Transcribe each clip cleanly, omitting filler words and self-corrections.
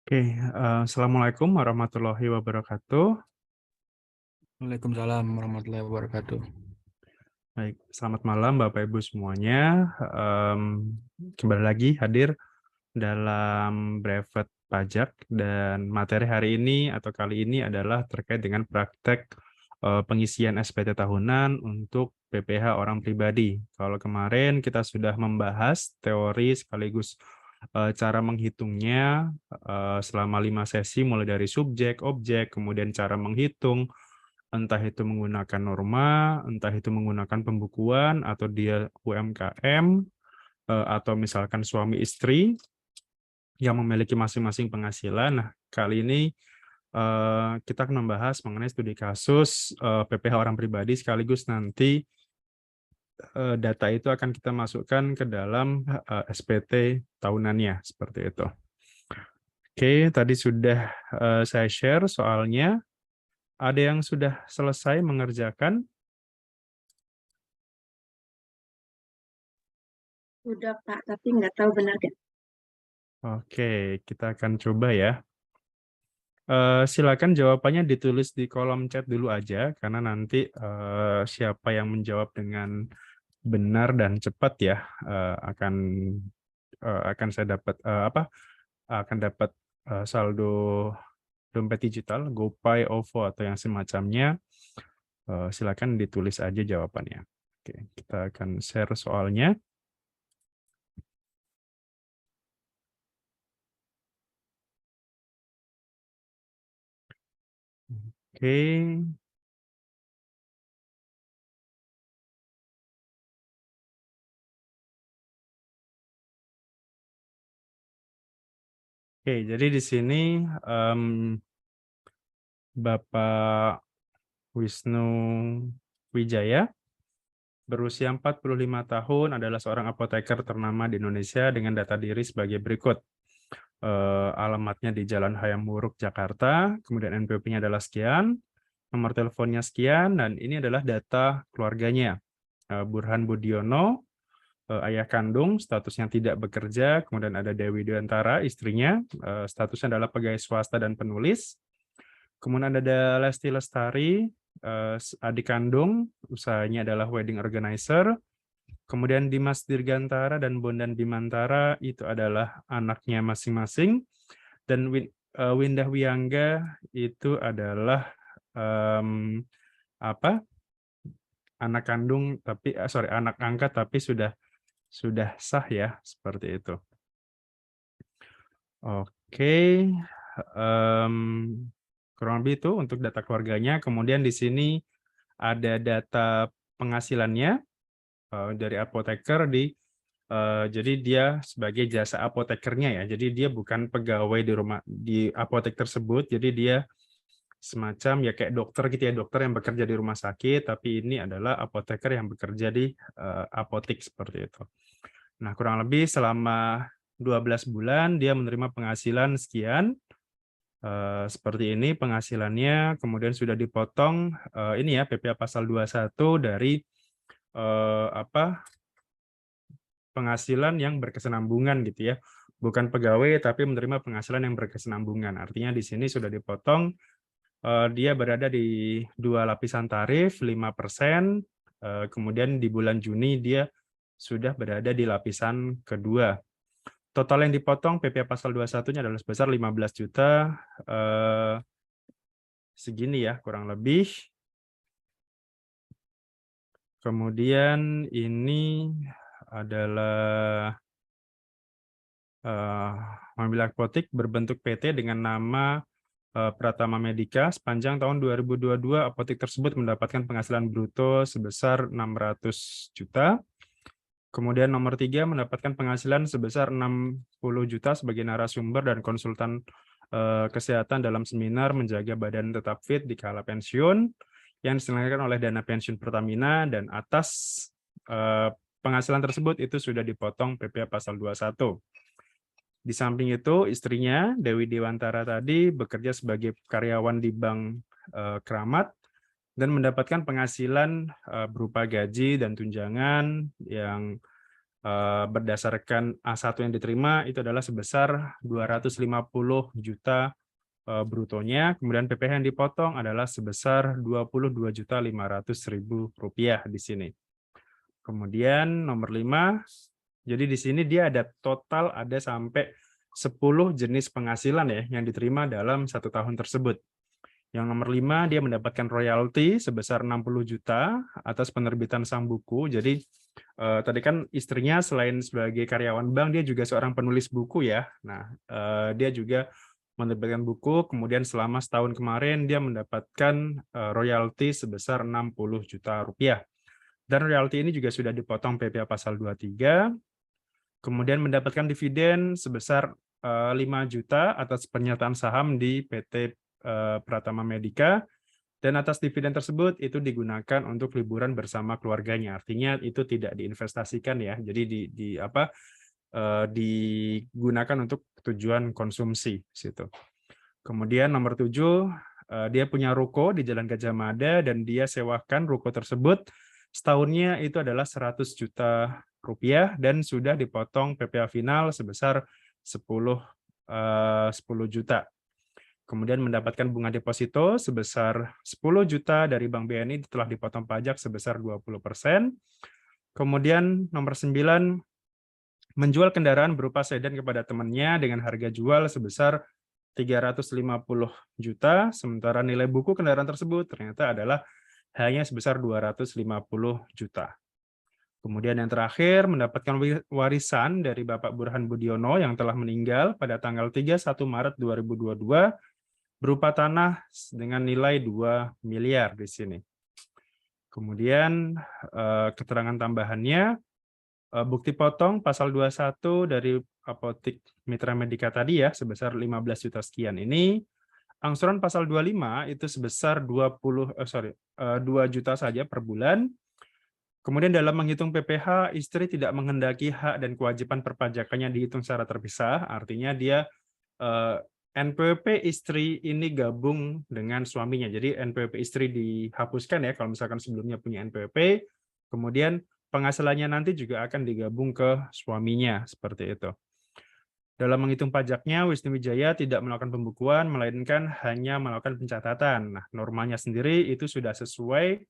Oke, assalamualaikum warahmatullahi wabarakatuh. Waalaikumsalam warahmatullahi wabarakatuh. Baik, selamat malam Bapak Ibu semuanya. Kembali lagi hadir dalam brevet pajak dan materi hari ini atau kali ini adalah terkait dengan praktek pengisian SPT tahunan untuk PPh orang pribadi. Kalau kemarin kita sudah membahas teori sekaligus cara menghitungnya selama 5 sesi mulai dari subjek, objek, kemudian cara menghitung, entah itu menggunakan norma, entah itu menggunakan pembukuan, atau dia UMKM, atau misalkan suami istri yang memiliki masing-masing penghasilan. Nah, kali ini kita akan membahas mengenai studi kasus PPh orang pribadi, sekaligus nanti data itu akan kita masukkan ke dalam SPT tahunannya, seperti itu. Oke, tadi sudah saya share soalnya. Ada yang sudah selesai mengerjakan? Udah Pak, tapi nggak tahu benar nggak. Oke, kita akan coba ya. Silakan jawabannya ditulis di kolom chat dulu aja, karena nanti siapa yang menjawab dengan benar dan cepat ya akan saya dapat akan dapat saldo dompet digital, GoPay, OVO atau yang semacamnya. Silakan ditulis aja jawabannya. Oke, kita akan share soalnya. Oke. Oke, jadi di sini Bapak Wisnu Wijaya berusia 45 tahun, adalah seorang apoteker ternama di Indonesia dengan data diri sebagai berikut. Alamatnya di Jalan Hayam Wuruk, Jakarta, kemudian NPWP-nya adalah sekian, nomor teleponnya sekian, dan ini adalah data keluarganya. Burhan Budiono, ayah kandung, statusnya tidak bekerja, kemudian ada Dewi Dewantara, istrinya, statusnya adalah pegawai swasta dan penulis. Kemudian ada Lesti Lestari, adik kandung, usahanya adalah wedding organizer. Kemudian Dimas Dirgantara dan Bondan Bimantara itu adalah anaknya masing-masing. Dan Windah Wiyangga itu adalah anak kandung tapi anak angkat tapi sudah sah ya, seperti itu. Oke, kurang lebih itu untuk data keluarganya. Kemudian di sini ada data penghasilannya dari apoteker jadi dia sebagai jasa apotekernya ya. Jadi dia bukan pegawai di apotek tersebut. Jadi dia semacam ya kayak dokter gitu ya, dokter yang bekerja di rumah sakit, tapi ini adalah apoteker yang bekerja di apotek, seperti itu. Nah, kurang lebih selama 12 bulan dia menerima penghasilan sekian. Seperti ini penghasilannya, kemudian sudah dipotong ini ya PPh pasal 21 dari penghasilan yang berkesinambungan gitu ya. Bukan pegawai tapi menerima penghasilan yang berkesinambungan. Artinya di sini sudah dipotong dia berada di 2 lapisan tarif 5%, kemudian di bulan Juni dia sudah berada di lapisan kedua. Total yang dipotong PPh pasal 21-nya adalah sebesar 15 juta, segini ya kurang lebih. Kemudian ini adalah mobil apotek berbentuk PT dengan nama Pratama Medika. Sepanjang tahun 2022 apotek tersebut mendapatkan penghasilan bruto sebesar 600 juta. Kemudian nomor 3 mendapatkan penghasilan sebesar 60 juta sebagai narasumber dan konsultan kesehatan dalam seminar menjaga badan tetap fit di kala pensiun yang diselenggarakan oleh dana pensiun Pertamina, dan atas penghasilan tersebut itu sudah dipotong PPh pasal 21. Di samping itu istrinya Dewi Dewantara tadi bekerja sebagai karyawan di Bank Keramat dan mendapatkan penghasilan berupa gaji dan tunjangan yang berdasarkan A1 yang diterima itu adalah sebesar 250 juta brutonya, kemudian PPh yang dipotong adalah sebesar 22.500.000 rupiah di sini. Kemudian nomor 5, jadi di sini dia ada total ada sampai 10 jenis penghasilan ya yang diterima dalam 1 tahun tersebut. Yang nomor 5 dia mendapatkan royalti sebesar 60 juta atas penerbitan sang buku. Jadi tadi kan istrinya selain sebagai karyawan bank dia juga seorang penulis buku ya. Nah, dia juga menerbitkan buku, kemudian selama setahun kemarin dia mendapatkan royalti sebesar 60 juta rupiah. Dan royalti ini juga sudah dipotong PPh pasal 23, kemudian mendapatkan dividen sebesar 5 juta atas pernyataan saham di PT Pratama Medika, dan atas dividen tersebut itu digunakan untuk liburan bersama keluarganya. Artinya itu tidak diinvestasikan ya, jadi digunakan untuk tujuan konsumsi situ. Kemudian nomor 7, dia punya ruko di Jalan Gajah Mada dan dia sewakan ruko tersebut setahunnya itu adalah 100 juta rupiah dan sudah dipotong PPh final sebesar 10 juta. Kemudian mendapatkan bunga deposito sebesar 10 juta dari Bank BNI telah dipotong pajak sebesar 20%. Kemudian nomor 9, menjual kendaraan berupa sedan kepada temannya dengan harga jual sebesar 350 juta, sementara nilai buku kendaraan tersebut ternyata adalah hanya sebesar 250 juta. Kemudian yang terakhir, mendapatkan warisan dari Bapak Burhan Budiono yang telah meninggal pada tanggal 31 Maret 2022 berupa tanah dengan nilai 2 miliar di sini. Kemudian keterangan tambahannya, bukti potong pasal 21 dari Apotik Mitra Medika tadi ya sebesar 15 juta sekian ini, angsuran pasal 25 itu sebesar 2 juta saja per bulan. Kemudian dalam menghitung PPh, istri tidak menghendaki hak dan kewajiban perpajakannya dihitung secara terpisah, artinya dia NPWP istri ini gabung dengan suaminya. Jadi NPWP istri dihapuskan ya kalau misalkan sebelumnya punya NPWP, kemudian penghasilannya nanti juga akan digabung ke suaminya, seperti itu. Dalam menghitung pajaknya, Wisnu Wijaya tidak melakukan pembukuan, melainkan hanya melakukan pencatatan. Nah, normanya sendiri itu sudah sesuai,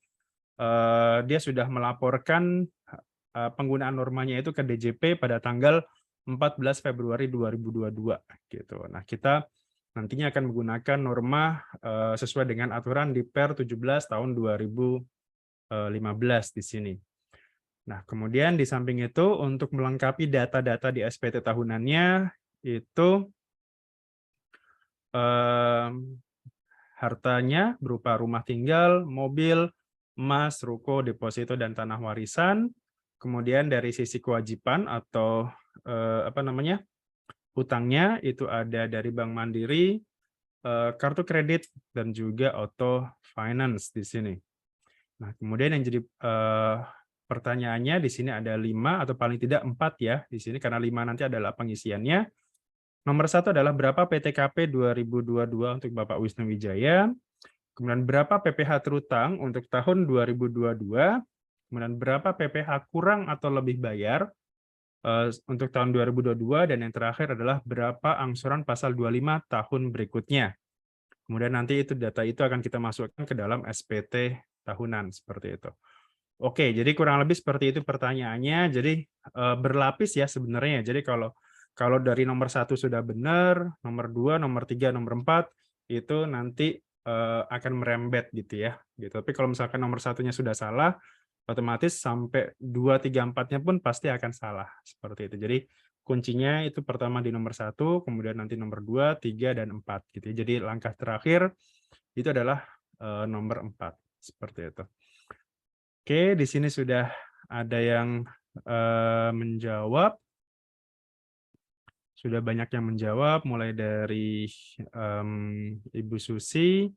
dia sudah melaporkan penggunaan normanya itu ke DJP pada tanggal 14 Februari 2022 gitu. Nah, kita nantinya akan menggunakan norma sesuai dengan aturan di Per 17 tahun 2015 di sini. Nah, kemudian di samping itu untuk melengkapi data-data di SPT tahunannya itu hartanya berupa rumah tinggal, mobil, emas, ruko, deposito, dan tanah warisan. Kemudian dari sisi kewajiban atau hutangnya itu ada dari Bank Mandiri, kartu kredit, dan juga auto finance di sini. Nah, kemudian yang jadi pertanyaannya di sini ada 5 atau paling tidak 4 ya di sini karena 5 nanti adalah pengisiannya. Nomor 1 adalah berapa PTKP 2022 untuk Bapak Wisnu Wijaya, kemudian berapa PPh terutang untuk tahun 2022, kemudian berapa PPh kurang atau lebih bayar untuk tahun 2022, dan yang terakhir adalah berapa angsuran pasal 25 tahun berikutnya. Kemudian nanti itu data itu akan kita masukkan ke dalam SPT tahunan seperti itu. Oke, jadi kurang lebih seperti itu pertanyaannya. Jadi berlapis ya sebenarnya. Jadi kalau dari nomor 1 sudah benar, nomor 2, nomor 3, nomor 4 itu nanti akan merembet gitu ya. Gitu. Tapi kalau misalkan nomor 1-nya sudah salah, otomatis sampai 2, 3, 4-nya pun pasti akan salah seperti itu. Jadi kuncinya itu pertama di nomor 1, kemudian nanti nomor 2, 3, dan 4 gitu. Jadi langkah terakhir itu adalah nomor 4 seperti itu. Oke, di sini sudah ada yang menjawab. Sudah banyak yang menjawab, mulai dari Ibu Susi,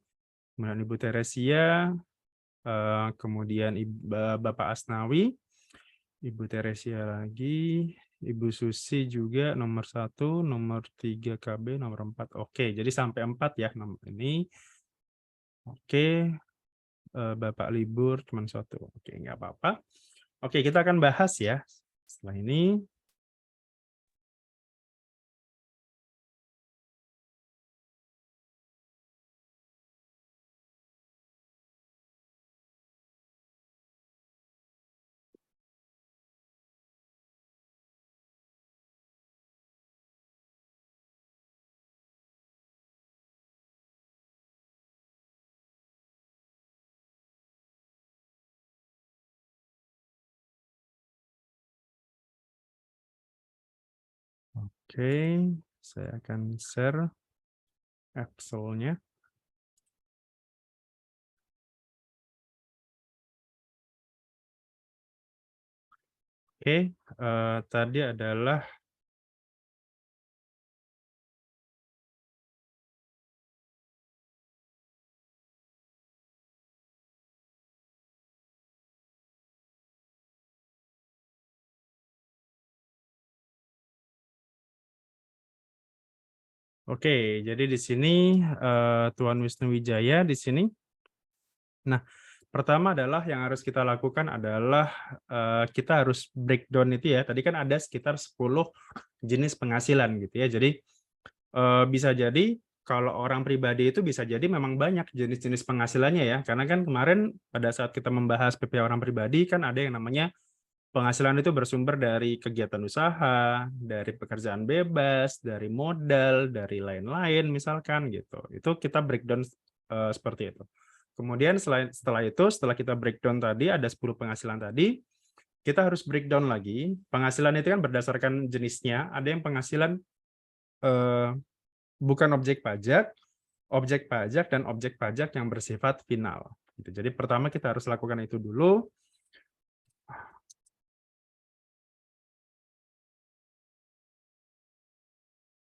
kemudian Ibu Teresia, kemudian Bapak Asnawi, Ibu Teresia lagi, Ibu Susi juga nomor 1, nomor 3 KB, nomor 4. Oke, jadi sampai 4 ya nomor ini. Oke, Bapak libur cuma 1. Oke, nggak apa-apa. Oke, kita akan bahas ya Setelah ini oke, saya akan share Excel-nya. Oke, tadi adalah oke, jadi di sini Tuan Wisnu Wijaya di sini. Nah, pertama adalah yang harus kita lakukan adalah kita harus breakdown itu ya. Tadi kan ada sekitar 10 jenis penghasilan gitu ya. Jadi bisa jadi kalau orang pribadi itu bisa jadi memang banyak jenis-jenis penghasilannya ya. Karena kan kemarin pada saat kita membahas PPh orang pribadi kan ada yang namanya penghasilan itu bersumber dari kegiatan usaha, dari pekerjaan bebas, dari modal, dari lain-lain misalkan gitu. Itu kita breakdown seperti itu. Kemudian setelah itu, setelah kita breakdown tadi ada 10 penghasilan tadi, kita harus breakdown lagi. Penghasilan itu kan berdasarkan jenisnya. Ada yang penghasilan bukan objek pajak, dan objek pajak yang bersifat final. Gitu. Jadi pertama kita harus lakukan itu dulu.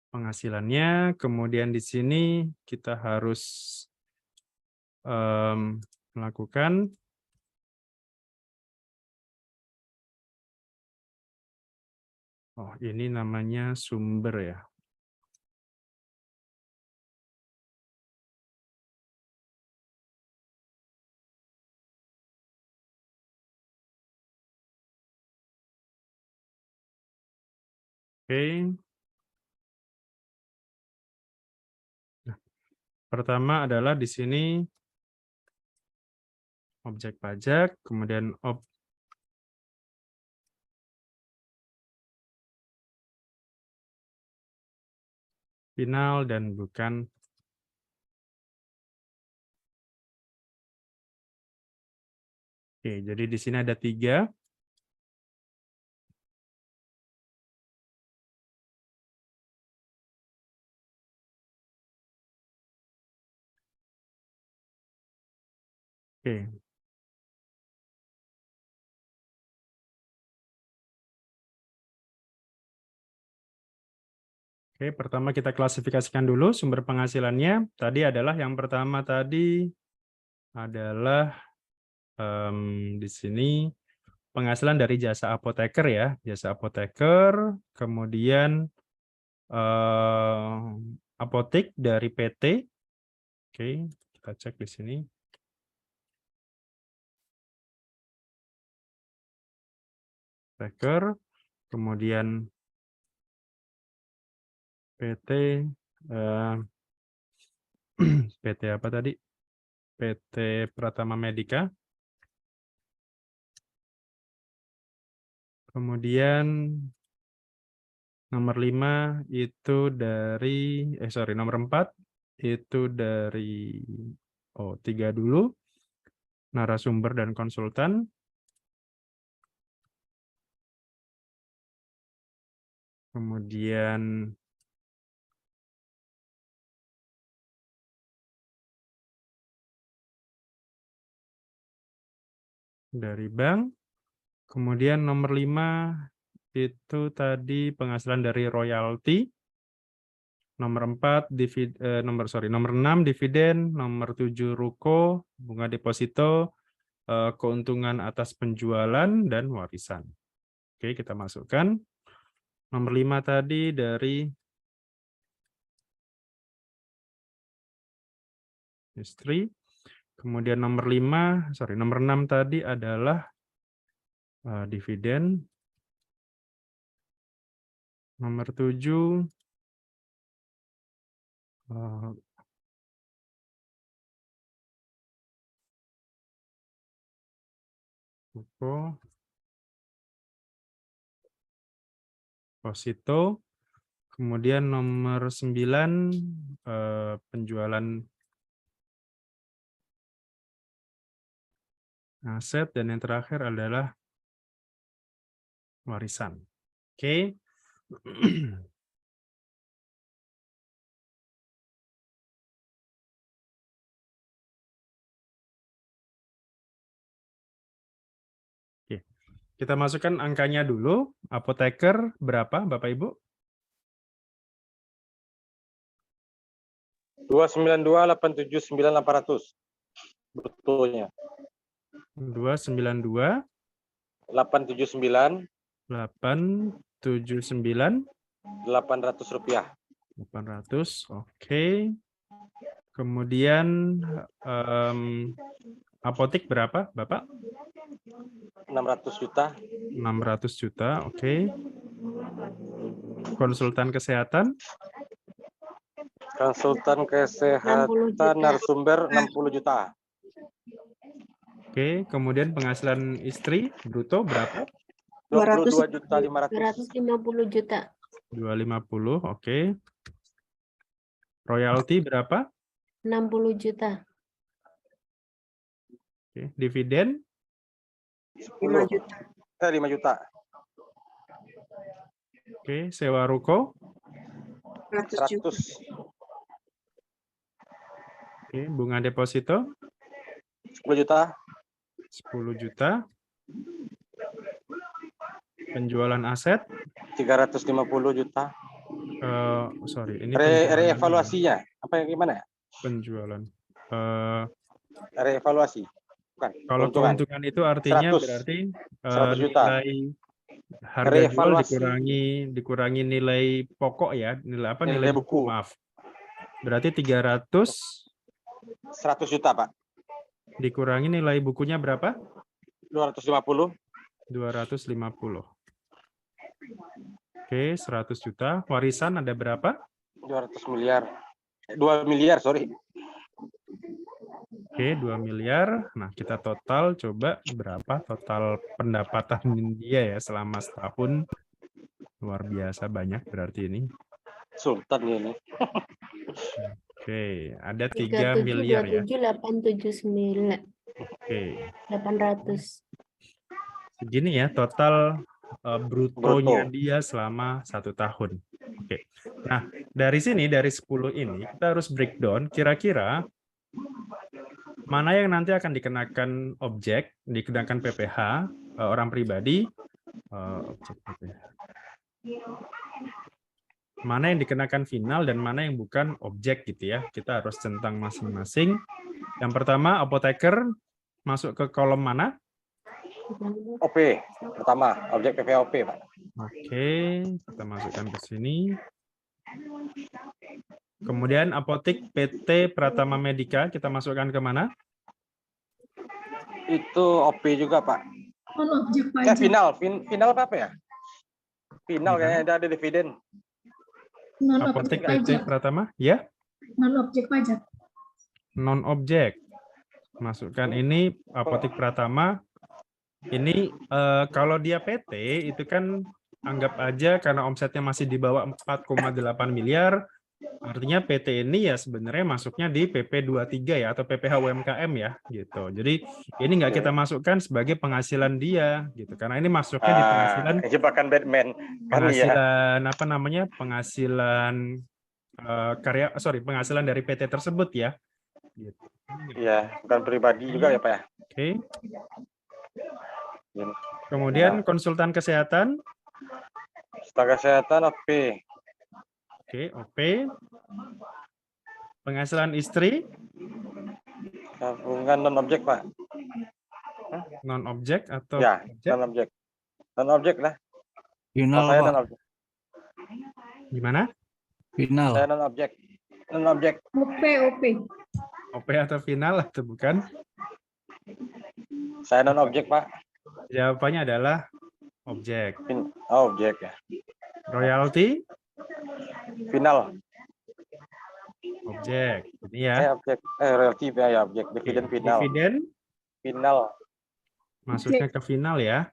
Penghasilannya, kemudian di sini kita harus melakukan ini namanya sumber ya. Oke. Nah, pertama adalah di sini objek pajak, kemudian final dan bukan. Oke, jadi di sini ada 3. Oke. Oke, pertama kita klasifikasikan dulu sumber penghasilannya. Tadi adalah yang pertama tadi adalah di sini penghasilan dari jasa apoteker ya, jasa apoteker, kemudian apotek dari PT. Oke, kita cek di sini. Apoteker, kemudian PT PT apa tadi? PT Pratama Medika. Kemudian nomor 5 itu dari nomor 4 itu dari 3 dulu, narasumber dan konsultan. Kemudian dari bank. Kemudian nomor 5 itu tadi penghasilan dari royalti. Nomor 6 dividen, nomor 7 ruko, bunga deposito, keuntungan atas penjualan dan warisan. Oke, kita masukkan. Nomor 5 tadi dari istri. Kemudian nomor 6 tadi adalah dividen. Nomor 7. Buko. Posito. Kemudian nomor 9 penjualan aset, dan yang terakhir adalah warisan. Oke. Oke. Kita masukkan angkanya dulu. Apoteker berapa, Bapak Ibu? 292.879.800 bruttonya. 292 879 879 800 rupiah. 800. Oke. Kemudian apotik berapa, Bapak? 600 juta. 600 juta. Oke. Konsultan kesehatan? Konsultan 60 kesehatan juta. narasumber 60 juta. Oke. Kemudian penghasilan istri bruto berapa? 22.500.000. 250 juta. 250. Oke. Royalti berapa? 60 juta. Oke. Dividen? 5 juta. 5 juta. Oke. Sewa ruko? 100 juta. 100. Oke. Bunga deposito? 10 juta. 10 juta. Penjualan aset? 350 juta. Sorry, ini penjualan Reevaluasinya apa yang gimana? penjualan. Reevaluasi. Bukan. Kalau keuntungan itu artinya 100. berarti 100 juta. nilai harga jual Reevaluasi. dikurangi nilai pokok ya, nilai apa? Nilai buku. Maaf. Berarti 300 100 juta, Pak. dikurangi nilai bukunya berapa? 250. 250. Oke, 100 juta. Warisan ada berapa? 200 miliar. 2 miliar, sorry. Oke, 2 miliar. Nah, kita total coba berapa total pendapatan dia ya selama setahun. Luar biasa banyak berarti ini. Sultan ini. Oke, ada 3 miliar ya. 879. Oke. 800. Segini ya total brutonya Bruto. dia selama 1 tahun. Oke. Nah, dari sini dari 10 ini kita harus breakdown kira-kira mana yang nanti akan dikenakan objek, dikenakan PPh orang pribadi, objek PPh. Mana yang dikenakan final dan mana yang bukan objek gitu ya. Kita harus centang masing-masing. Yang pertama apoteker masuk ke kolom mana? OP pertama, objek PPOP, Pak. Oke, kita masukkan ke sini. Kemudian apotik PT Pratama Medika kita masukkan ke mana? Itu OP juga, Pak. Objek pajak. Final apa ya? Final kayaknya ada dividen. Apotik PT Pratama, ya? Non-objek pajak. Non-objek. Masukkan ini apotik Pratama. Ini kalau dia PT itu kan anggap aja karena omsetnya masih di bawah 4,8 miliar, artinya PT ini ya sebenarnya masuknya di PP 23 ya atau PPh UMKM ya gitu. Jadi ini nggak kita masukkan sebagai penghasilan dia gitu karena ini masuknya di penghasilan Jebakan Batman. penghasilan apa namanya? Penghasilan penghasilan dari PT tersebut ya. Gitu. Iya, bukan pribadi juga ya, Pak ya. Oke. Kemudian konsultan kesehatan. Staf kesehatan OP. Oke, OP. Penghasilan istri. Tabungan non-objek, Pak. Non-objek atau Ya, objek? non-objek. Non-objek lah. Final, Saya Pak. non-objek. Gimana? Final. Saya non-objek. Non-objek. OP. OP atau final atau bukan? Saya non-objek, Pak. Jawabannya adalah objek. Objek ya. Royalty, Final. objek. Ini ya. Objek. Royalty ya objek. Oke. Dividen final. Dividen Final. masuknya ke final ya.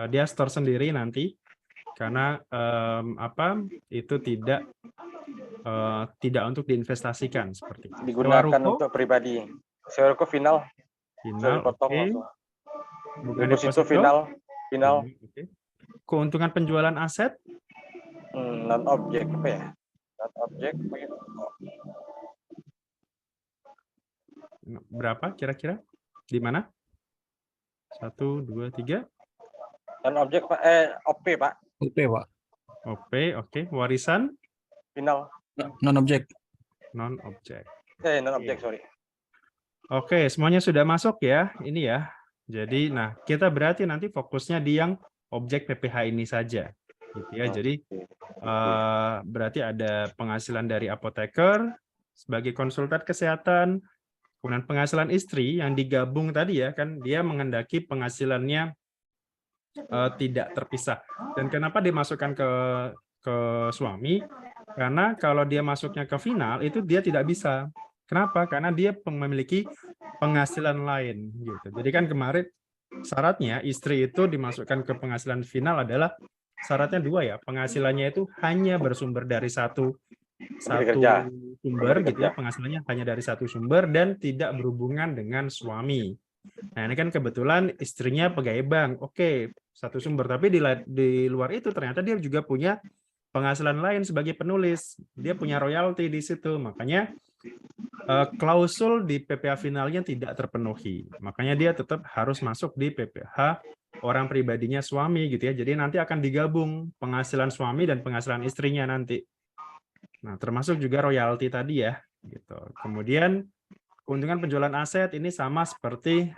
Dia store sendiri nanti karena itu tidak untuk diinvestasikan seperti itu. Digunakan Sewa ruko, untuk pribadi. Sewa ruko final. final, Potong oke. langsung. Bukan Deposito deposito, final. Final. oke. Keuntungan penjualan aset, Non objek apa ya? Non objek. berapa kira-kira? Di mana? 1, 2, 3. Non objek Pak. OP Pak. OP, Pak. OP, oke. Warisan, Final. Non objek. non objek. Non objek sorry. Oke, semuanya sudah masuk ya. Ini ya. Jadi, nah, kita berarti nanti fokusnya di yang objek PPH ini saja. Gitu ya. Jadi, berarti ada penghasilan dari apoteker sebagai konsultan kesehatan, kemudian penghasilan istri yang digabung tadi ya, kan dia mengendaki penghasilannya tidak terpisah. Dan kenapa dimasukkan ke suami? Karena kalau dia masuknya ke final, itu dia tidak bisa. Kenapa? Karena dia memiliki penghasilan lain gitu. Jadi kan kemarin syaratnya istri itu dimasukkan ke penghasilan final adalah syaratnya 2 ya. Penghasilannya itu hanya bersumber dari satu sumber gitu ya. Penghasilannya hanya dari satu sumber dan tidak berhubungan dengan suami. Nah, ini kan kebetulan istrinya pegawai bank. Oke, satu sumber, tapi di luar itu ternyata dia juga punya penghasilan lain sebagai penulis. Dia punya royalti di situ. Makanya klausul di PPH finalnya tidak terpenuhi. Makanya dia tetap harus masuk di PPH orang pribadinya suami gitu ya. Jadi nanti akan digabung penghasilan suami dan penghasilan istrinya nanti. Nah, termasuk juga royalti tadi ya gitu. Kemudian keuntungan penjualan aset ini sama seperti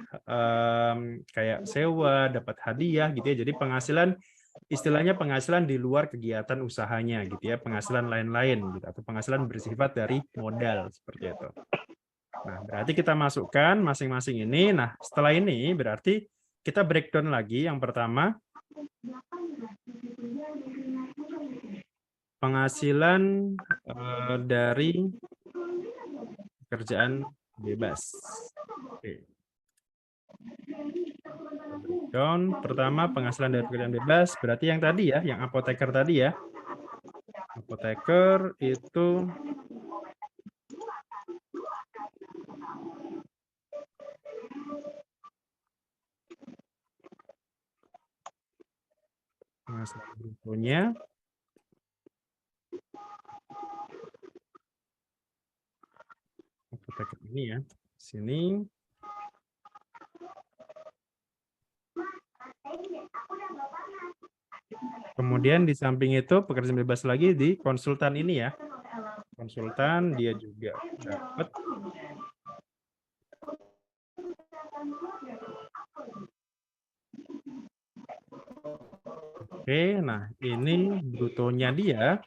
kayak sewa, dapat hadiah gitu ya. Jadi penghasilan istilahnya penghasilan di luar kegiatan usahanya gitu ya, penghasilan lain-lain gitu atau penghasilan bersifat dari modal seperti itu. Nah, berarti kita masukkan masing-masing ini. Nah, setelah ini berarti kita breakdown lagi. Yang pertama penghasilan dari pekerjaan bebas. Oke. Breakdown pertama penghasilan dari pekerjaan bebas berarti yang tadi ya, yang apoteker tadi ya. Apoteker itu penghasilan brutonya apoteker ini ya. Sini kemudian di samping itu pekerjaan bebas lagi di konsultan ini ya. Konsultan dia juga dapat Oke, nah ini brutonya dia.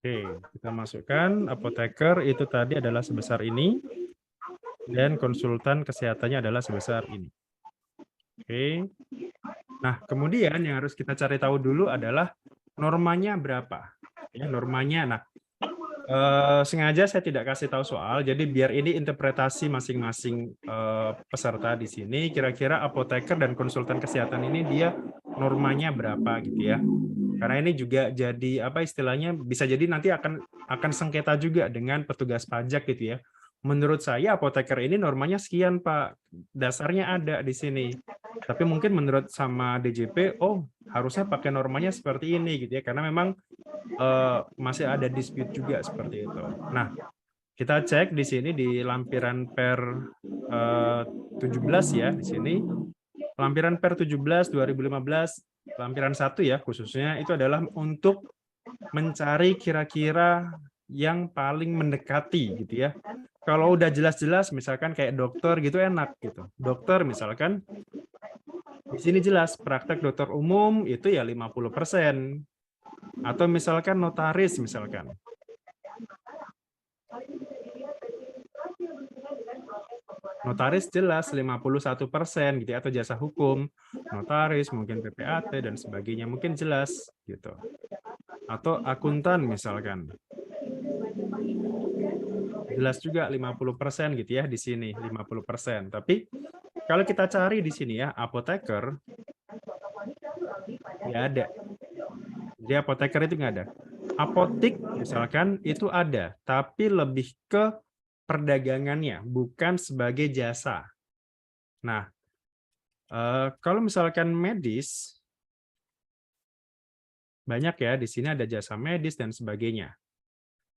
Oke, kita masukkan apoteker itu tadi adalah sebesar ini dan konsultan kesehatannya adalah sebesar ini. Oke. Nah, kemudian yang harus kita cari tahu dulu adalah normanya berapa. Ya, normanya. Nah, sengaja saya tidak kasih tahu soal, jadi biar ini interpretasi masing-masing peserta di sini, kira-kira apoteker dan konsultan kesehatan ini dia normanya berapa gitu ya. Karena ini juga jadi apa istilahnya bisa jadi nanti akan sengketa juga dengan petugas pajak gitu ya. Menurut saya apoteker ini normanya sekian Pak, dasarnya ada di sini. Tapi mungkin menurut sama DJP, oh harusnya pakai normanya seperti ini gitu ya, karena memang masih ada dispute juga seperti itu. Nah, kita cek di sini di lampiran per 17 ya di sini. Lampiran per 17 2015 lampiran 1 ya khususnya itu adalah untuk mencari kira-kira yang paling mendekati gitu ya. Kalau udah jelas-jelas misalkan kayak dokter gitu enak gitu. Dokter misalkan Di sini jelas praktek dokter umum itu ya 50%. Atau misalkan notaris misalkan. Notaris jelas 51% gitu ya, atau jasa hukum, notaris, mungkin PPAT dan sebagainya, mungkin jelas gitu. Atau akuntan misalkan. Jelas juga 50% gitu ya di sini, 50%. Tapi kalau kita cari di sini ya, apoteker nggak ada. Jadi apoteker itu nggak ada. Apotik misalkan itu ada, tapi lebih ke perdagangannya, bukan sebagai jasa. Nah, kalau misalkan medis, banyak ya, di sini ada jasa medis dan sebagainya.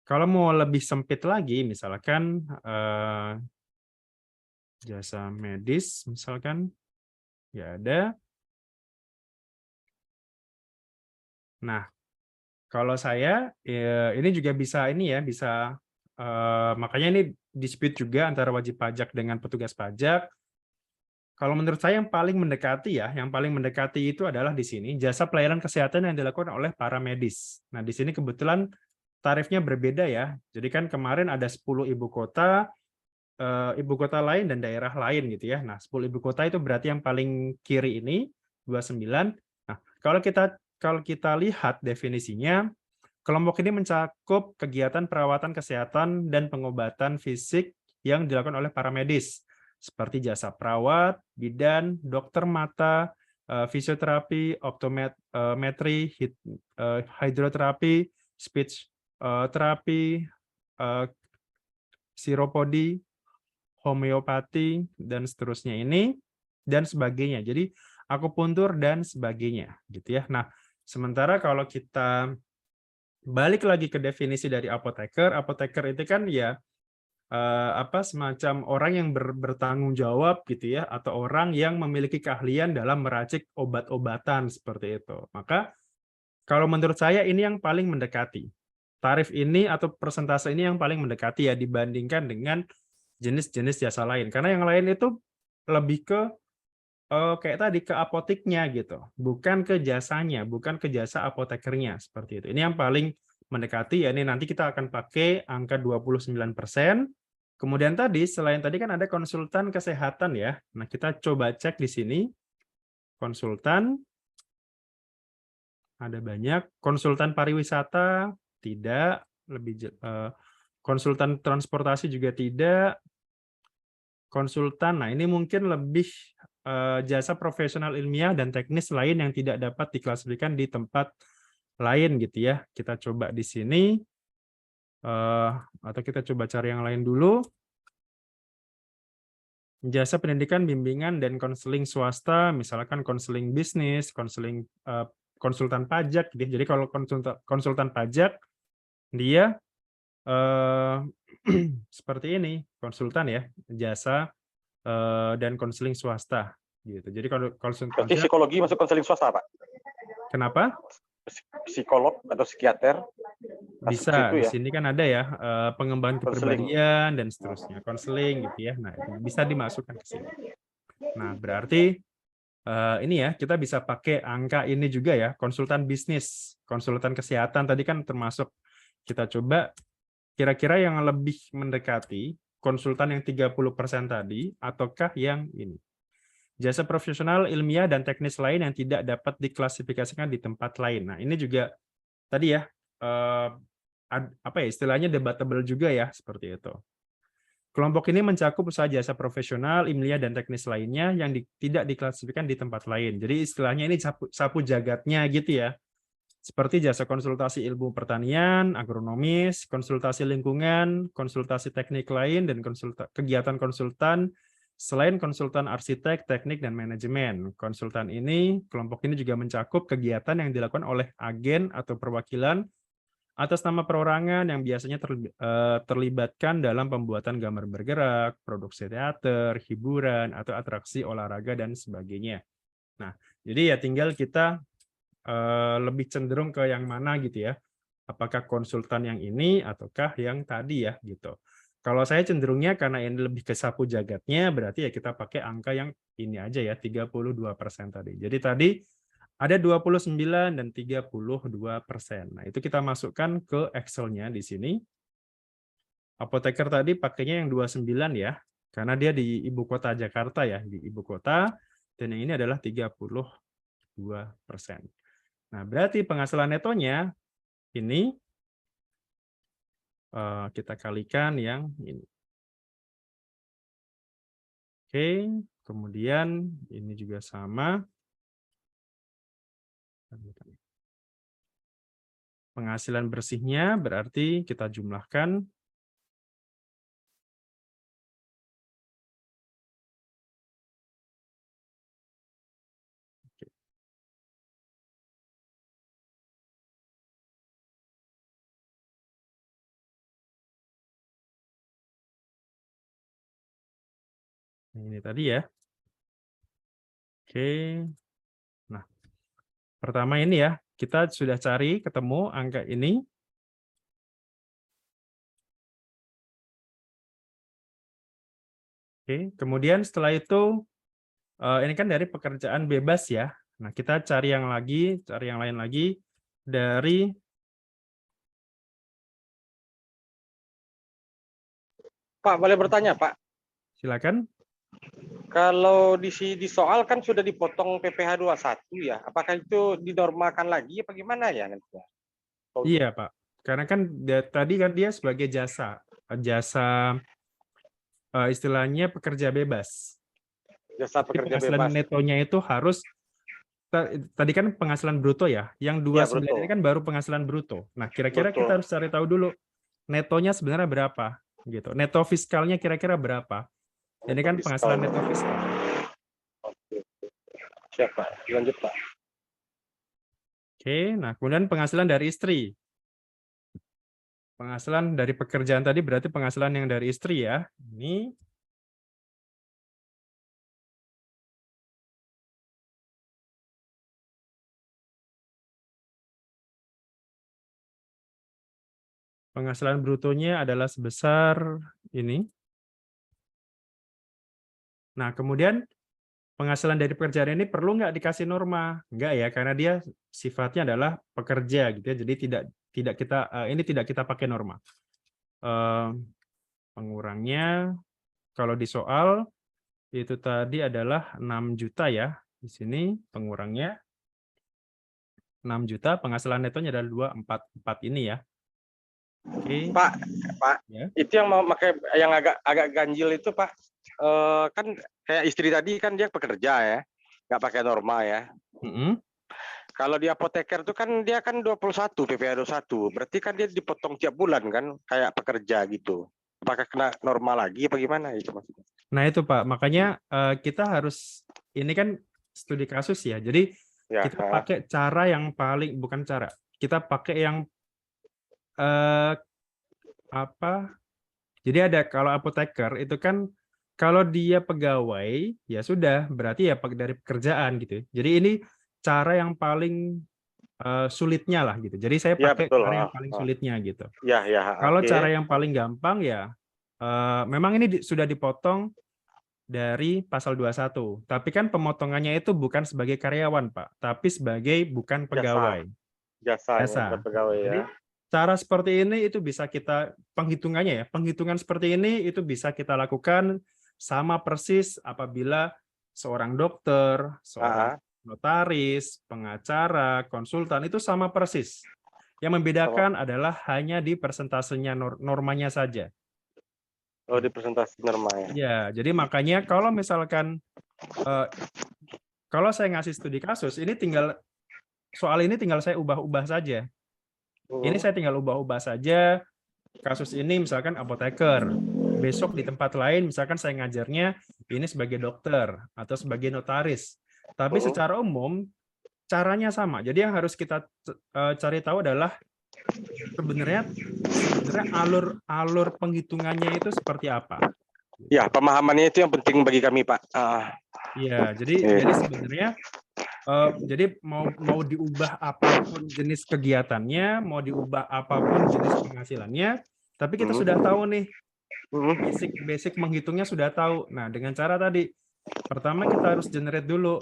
Kalau mau lebih sempit lagi, misalkan jasa medis, misalkan, ya ada. Nah, kalau saya, ini juga bisa ini ya, bisa, makanya ini dispute juga antara wajib pajak dengan petugas pajak. Kalau menurut saya yang paling mendekati ya, yang paling mendekati itu adalah di sini, jasa pelayanan kesehatan yang dilakukan oleh para medis. Nah, di sini kebetulan tarifnya berbeda ya. Jadi kan kemarin ada 10 ibu kota lain dan daerah lain gitu ya. Nah, 10 ibu kota itu berarti yang paling kiri ini, 29. Nah, kalau kita lihat definisinya, kelompok ini mencakup kegiatan perawatan kesehatan dan pengobatan fisik yang dilakukan oleh para medis, seperti jasa perawat, bidan, dokter mata, fisioterapi, optometri, hidroterapi, speech terapi, siropodi, homeopati, dan seterusnya ini, dan sebagainya. Jadi, akupuntur dan sebagainya. Gitu ya. Nah, sementara kalau kita balik lagi ke definisi dari apoteker itu kan ya semacam orang yang bertanggung jawab gitu ya, atau orang yang memiliki keahlian dalam meracik obat-obatan seperti itu. Maka kalau menurut saya ini yang paling mendekati. Tarif ini atau persentase ini yang paling mendekati ya dibandingkan dengan jenis-jenis jasa lain. Karena yang lain itu lebih ke kayak tadi ke apotiknya gitu, bukan ke jasanya, bukan ke jasa apotekernya seperti itu. Ini yang paling mendekati ya, ini nanti kita akan pakai angka 29%. Kemudian tadi selain tadi kan ada konsultan kesehatan ya. Nah, kita coba cek di sini. Konsultan ada banyak, konsultan pariwisata tidak, konsultan transportasi juga tidak. Konsultan, nah ini mungkin lebih jasa profesional ilmiah dan teknis lain yang tidak dapat diklasifikasikan di tempat lain gitu ya. Kita coba di sini, atau kita coba cari yang lain dulu. Jasa pendidikan, bimbingan, dan konseling swasta, misalkan konseling bisnis, konsultan pajak. Gitu. Jadi kalau konsultan pajak, dia seperti ini, konsultan ya, jasa dan konseling swasta gitu. Jadi kalau konsultan Berarti psikologi masuk konseling swasta, Pak? Kenapa? Psikolog atau psikiater? Bisa, di ya? sini kan ada ya pengembangan kepribadian dan seterusnya, konseling gitu ya. Nah, itu bisa dimasukkan ke sini. Nah, berarti ini ya, kita bisa pakai angka ini juga ya, konsultan bisnis, konsultan kesehatan tadi kan termasuk. Kita coba kira-kira yang lebih mendekati konsultan yang 30% tadi, ataukah yang ini? Jasa profesional, ilmiah, dan teknis lain yang tidak dapat diklasifikasikan di tempat lain. Nah, ini juga tadi ya, istilahnya debatable juga ya, seperti itu. Kelompok ini mencakup usaha jasa profesional, ilmiah, dan teknis lainnya yang tidak diklasifikasikan di tempat lain. Jadi istilahnya ini sapu jagatnya gitu ya. Seperti jasa konsultasi ilmu pertanian, agronomis, konsultasi lingkungan, konsultasi teknik lain, dan kegiatan konsultan selain konsultan arsitek, teknik, dan manajemen. Konsultan ini, kelompok ini juga mencakup kegiatan yang dilakukan oleh agen atau perwakilan atas nama perorangan yang biasanya terlibatkan dalam pembuatan gambar bergerak, produksi teater, hiburan, atau atraksi olahraga, dan sebagainya. Nah, jadi ya tinggal kita lebih cenderung ke yang mana gitu ya, apakah konsultan yang ini ataukah yang tadi ya gitu. Kalau saya cenderungnya karena ini lebih ke sapu jagatnya, berarti ya kita pakai angka yang ini aja ya, 32% tadi. Jadi tadi ada 29 dan 32%. Nah, itu kita masukkan ke Excel-nya di sini. Apoteker tadi pakainya yang 29 ya, karena dia di ibu kota Jakarta ya, di ibu kota, dan yang ini adalah 32%. Nah, berarti penghasilan netonya ini kita kalikan yang ini. Oke, kemudian ini juga sama. Penghasilan bersihnya berarti kita jumlahkan. Oke. Ini tadi ya. Oke. Nah, pertama ini ya, kita sudah cari ketemu angka ini. Oke, kemudian setelah itu ini kan dari pekerjaan bebas ya. Nah, kita cari yang lain lagi dari Pak, boleh bertanya, Pak? silakan. Kalau di soal kan sudah dipotong PPh 21 ya. Apakah itu dinormalkan lagi apa gimana ya nanti? Iya, Pak. Karena kan tadi kan dia sebagai jasa istilahnya pekerja bebas. Jasa Jadi pekerja penghasilan bebas. netonya itu harus tadi kan penghasilan bruto ya. Yang 29 bruto. ini kan baru penghasilan bruto. Nah, kira-kira Bruto. kita harus cari tahu dulu netonya sebenarnya berapa gitu. Neto fiskalnya kira-kira berapa? Ini kan penghasilan neto fiskal. Oke. Siap, Pak. Lanjut, Pak. Oke, nah kemudian penghasilan dari istri. Penghasilan dari pekerjaan tadi berarti penghasilan yang dari istri ya. Ini penghasilan brutonya adalah sebesar ini. Nah, kemudian penghasilan dari pekerjaan ini perlu nggak dikasih norma? Nggak ya, karena dia sifatnya adalah pekerja gitu ya. Jadi tidak kita pakai norma. Pengurangnya kalau di soal itu tadi adalah 6 juta ya. Di sini pengurangnya 6 juta, penghasilan netonya adalah 244 ini ya. Oke. Pak, Ya. itu yang mau pakai yang agak ganjil itu, Pak. Kan kayak istri tadi kan dia pekerja ya, nggak pakai norma ya. Kalau di apoteker itu kan dia kan 21 PPh 21, berarti kan dia dipotong tiap bulan kan, kayak pekerja gitu. Apakah kena norma lagi apa gimana itu maksudnya? Nah itu Pak, makanya kita harus, ini kan studi kasus ya, jadi Ya, kita pakai cara yang paling, bukan cara, kita pakai yang jadi ada kalau apoteker itu kan kalau dia pegawai ya sudah berarti ya dari pekerjaan gitu. Jadi ini cara yang paling sulitnya lah gitu. Jadi saya ya pakai betul. cara yang paling sulitnya gitu. Ya, Kalau oke. cara yang paling gampang ya memang ini sudah dipotong dari pasal 21. Tapi kan pemotongannya itu bukan sebagai karyawan, Pak, tapi sebagai bukan pegawai. Jasa. Pegawai Jadi, ya. cara seperti ini itu bisa kita penghitungannya ya. Penghitungan seperti ini itu bisa kita lakukan sama persis apabila seorang dokter, seorang notaris, pengacara, konsultan itu sama persis. Yang membedakan adalah hanya di persentasenya normanya saja. Oh, di presentasi norma ya. Ya, jadi makanya kalau misalkan kalau saya ngasih studi kasus, ini tinggal soal ini tinggal saya ubah-ubah saja. Ini saya tinggal ubah-ubah saja. Kasus ini misalkan apoteker. Besok di tempat lain misalkan saya ngajarnya ini sebagai dokter atau sebagai notaris. Tapi secara umum caranya sama. Jadi yang harus kita cari tahu adalah sebenarnya alur penghitungannya itu seperti apa. Ya, pemahamannya itu yang penting bagi kami, Pak. Iya, jadi sebenarnya jadi mau diubah apapun jenis kegiatannya, mau diubah apapun jenis penghasilannya, tapi kita sudah tahu nih Basic menghitungnya sudah tahu. Nah, dengan cara tadi, pertama kita harus generate dulu.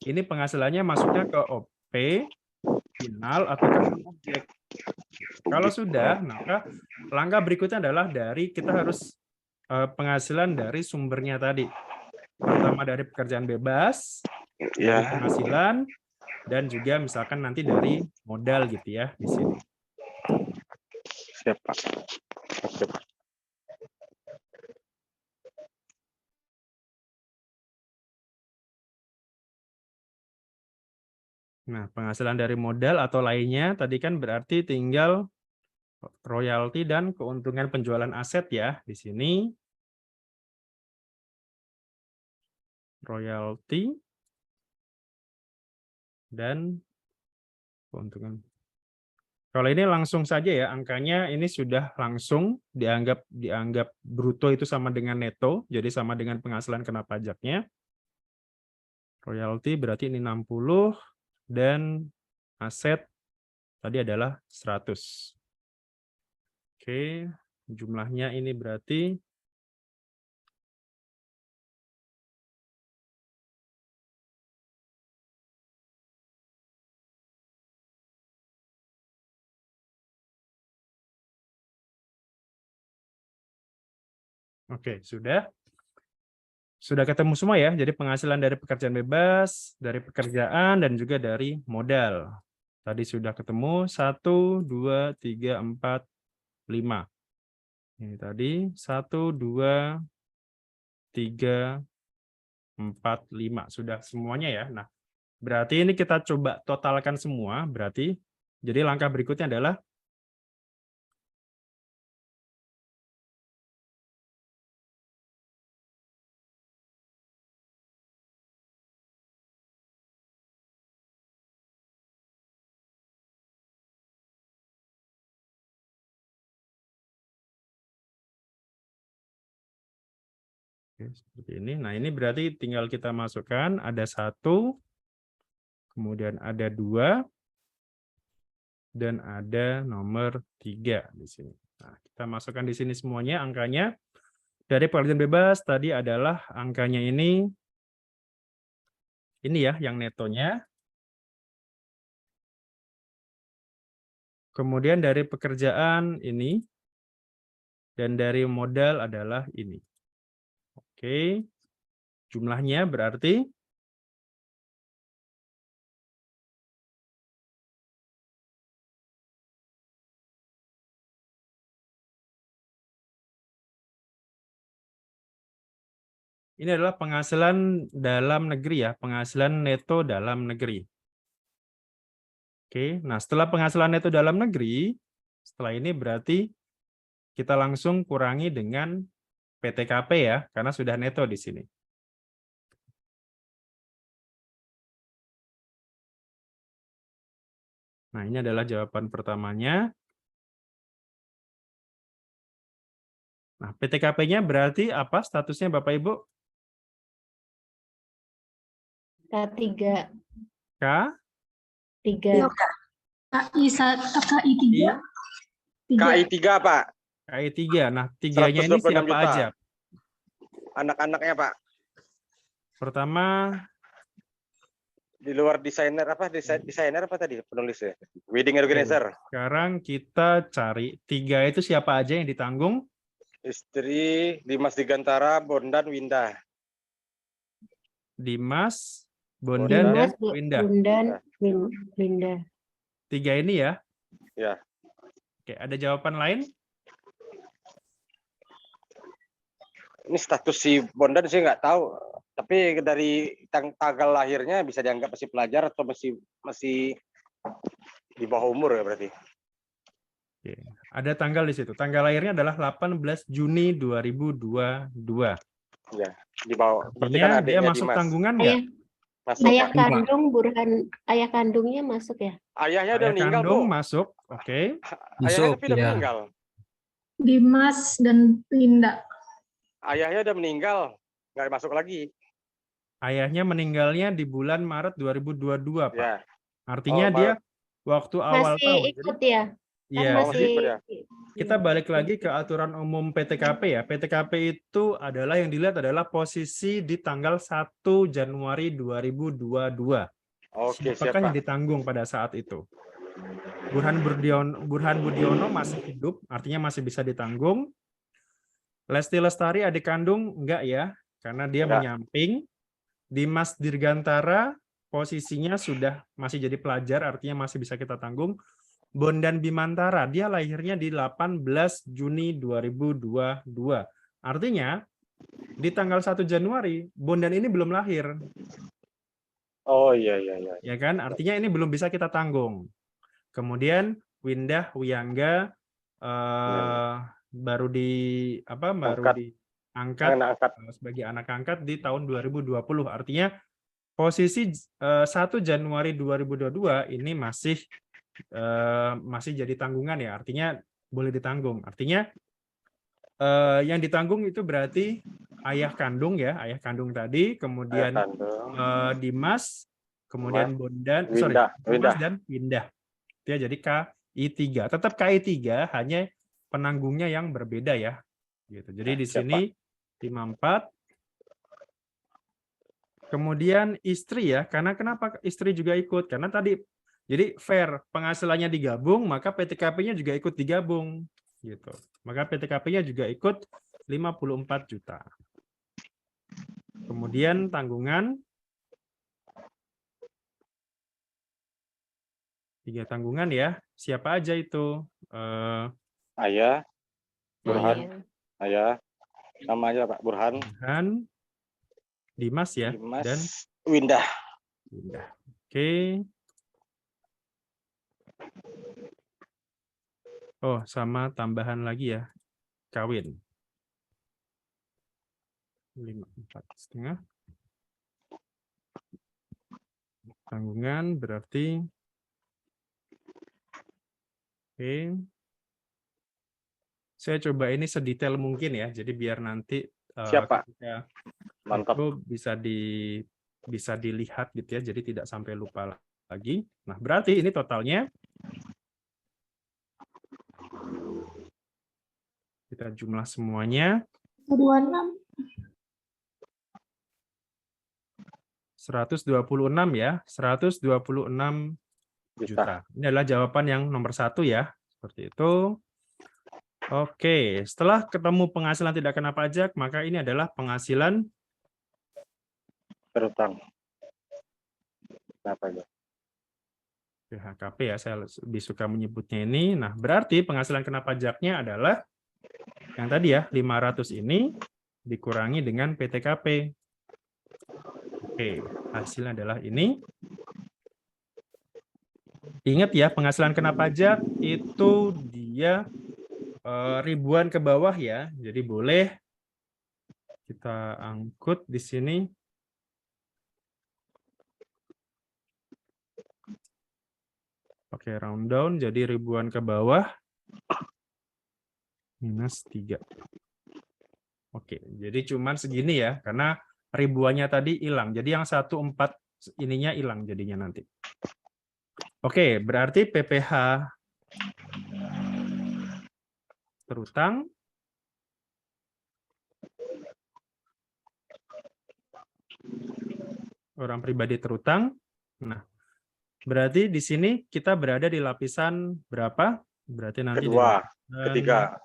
Ini penghasilannya masuknya ke OP, final, atau ke objek. Kalau sudah, maka langkah berikutnya adalah kita harus penghasilan dari sumbernya tadi. Pertama dari pekerjaan bebas, dari penghasilan, dan juga misalkan nanti dari modal gitu ya di sini. Siap, Pak. Oke, Pak. Nah, penghasilan dari modal atau lainnya tadi kan berarti tinggal royalti dan keuntungan penjualan aset ya di sini. Royalti dan keuntungan. Kalau ini langsung saja ya, angkanya ini sudah langsung dianggap bruto itu sama dengan neto, jadi sama dengan penghasilan kena pajaknya. Royalti berarti ini 60 dan aset tadi adalah 100. Oke, jumlahnya ini berarti oke, sudah ketemu semua ya. Jadi penghasilan dari pekerjaan bebas, dari pekerjaan, dan juga dari modal. Tadi sudah ketemu 1, 2, 3, 4, 5. Ini tadi 1, 2, 3, 4, 5. Sudah semuanya ya. Nah, berarti ini kita coba totalkan semua. Berarti, jadi langkah berikutnya adalah oke, seperti ini. Nah, ini berarti tinggal kita masukkan ada 1, kemudian ada 2, dan ada nomor 3 di sini. Nah, kita masukkan di sini semuanya angkanya. Dari pekerjaan bebas tadi adalah angkanya ini ya, yang netonya. Kemudian dari pekerjaan ini, dan dari modal adalah ini. Oke, jumlahnya berarti ini adalah penghasilan dalam negeri ya, penghasilan neto dalam negeri. Oke, nah setelah penghasilan neto dalam negeri, setelah ini berarti kita langsung kurangi dengan PTKP ya, karena sudah neto di sini. Nah, ini adalah jawaban pertamanya. Nah, PTKP-nya berarti apa statusnya Bapak Ibu? K3. K? 3. KI 3. KI 3, Pak. KI 3. Nah, 3-nya ini 126 siapa juta. aja? Anak-anaknya, Pak. Pertama, Di luar desainer apa? Desainer apa tadi penulisnya? Wedding organizer. sekarang kita cari 3 itu siapa aja yang ditanggung? Istri Dimas Digantara, Bondan, Winda. Dimas, Bondan, dan Winda. Winda. 3 ini ya? Ya. Oke, ada jawaban lain? Ini status si Bondan sih nggak tahu. Tapi dari tanggal lahirnya bisa dianggap masih pelajar atau masih di bawah umur ya berarti. Oke. Ada tanggal di situ. Tanggal lahirnya adalah 18 Juni 2022. Ya, di bawah. Berarti Artinya kan dia adiknya masuk Dimas. tanggungan nggak? Masuk, Ayah Pak. kandung ayah kandungnya masuk ya? Ayahnya udah Ayah meninggal, kandung Bu. masuk, oke. Ayahnya Masuk, tapi udah ya. meninggal. Dimas dan Winda. Ayahnya udah meninggal, nggak masuk lagi. Ayahnya meninggalnya di bulan Maret 2022, Pak. Ya. Artinya Oh, dia Maret. waktu awal Masih tahun. ikut ya? Kan Iya, Oh, masih masih ikut ya? kita balik lagi ke aturan umum PTKP ya. PTKP itu adalah yang dilihat adalah posisi di tanggal 1 Januari 2022. Oke, siap Siapakah yang Pak. ditanggung pada saat itu? Burhan Budiono masih hidup, artinya masih bisa ditanggung. Lesti Lestari adik kandung enggak ya, karena dia Enggak. menyamping. Dimas Dirgantara posisinya sudah masih jadi pelajar, artinya masih bisa kita tanggung. Bondan Bimantara, dia lahirnya di 18 Juni 2022. Artinya, di tanggal 1 Januari, Bondan ini belum lahir. Oh iya iya iya. Ya kan? Artinya ini belum bisa kita tanggung. Kemudian Windah Wiyangga baru Angkat. diangkat Anak angkat. sebagai anak angkat di tahun 2020. Artinya posisi 1 Januari 2022 ini masih jadi tanggungan ya, artinya boleh ditanggung. Artinya yang ditanggung itu berarti ayah kandung ya, ayah kandung tadi, kemudian Dimas, kemudian Bondan, Windah. Dimas dan Windah. Ya, jadi KI3. Tetap KI3, hanya penanggungnya yang berbeda ya. Gitu. Jadi di sini 54. Kemudian istri ya, karena kenapa istri juga ikut? Karena tadi jadi fair, penghasilannya digabung, maka PTKP-nya juga ikut digabung gitu. Maka PTKP-nya juga ikut 54 juta. Kemudian tanggungan 3 tanggungan ya. Siapa aja itu? Ayah, Iya. Burhan, ayah, sama aja Pak Burhan, Dimas ya, Dimas, dan Windah. Oke. Oh, sama tambahan lagi ya, kawin. 54,5. Tanggungan berarti oke. Saya coba ini sedetail mungkin ya, jadi biar nanti Siapa? Mantap. itu bisa dilihat gitu ya, jadi tidak sampai lupa lagi. Nah, berarti ini totalnya kita jumlah semuanya 26. 126 ya, 126 juta. Ini adalah jawaban yang nomor 1 ya, seperti itu. Oke, setelah ketemu penghasilan tidak kena pajak, maka ini adalah penghasilan berutang. Kenapa ya? PHKP ya, saya lebih suka menyebutnya ini. Nah, berarti penghasilan kena pajaknya adalah yang tadi ya, 500 ini dikurangi dengan PTKP. Oke, hasilnya adalah ini. Ingat ya, penghasilan kena pajak itu dia ribuan ke bawah ya. Jadi boleh kita angkut di sini. Pakai round down, jadi ribuan ke bawah. Minus 3. Oke, jadi cuman segini ya, karena ribuannya tadi hilang. Jadi yang 14 ininya hilang jadinya nanti. Oke, berarti PPh terutang orang pribadi terutang. Nah, berarti di sini kita berada di lapisan berapa? Berarti nanti kedua, di ketiga.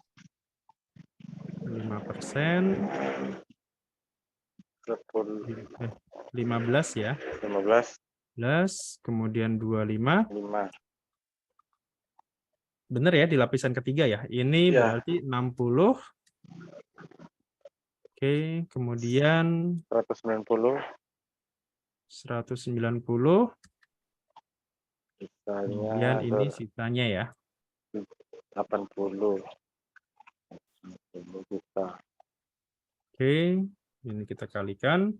5%. 15 ya. 15. Plus, kemudian 25. 5. Benar ya, di lapisan ketiga ya. Ini Ya. berarti 60. Oke, kemudian 190. 190. Kemudian Sisanya ini sisanya ya. 80. 80 juta. Oke, ini kita kalikan.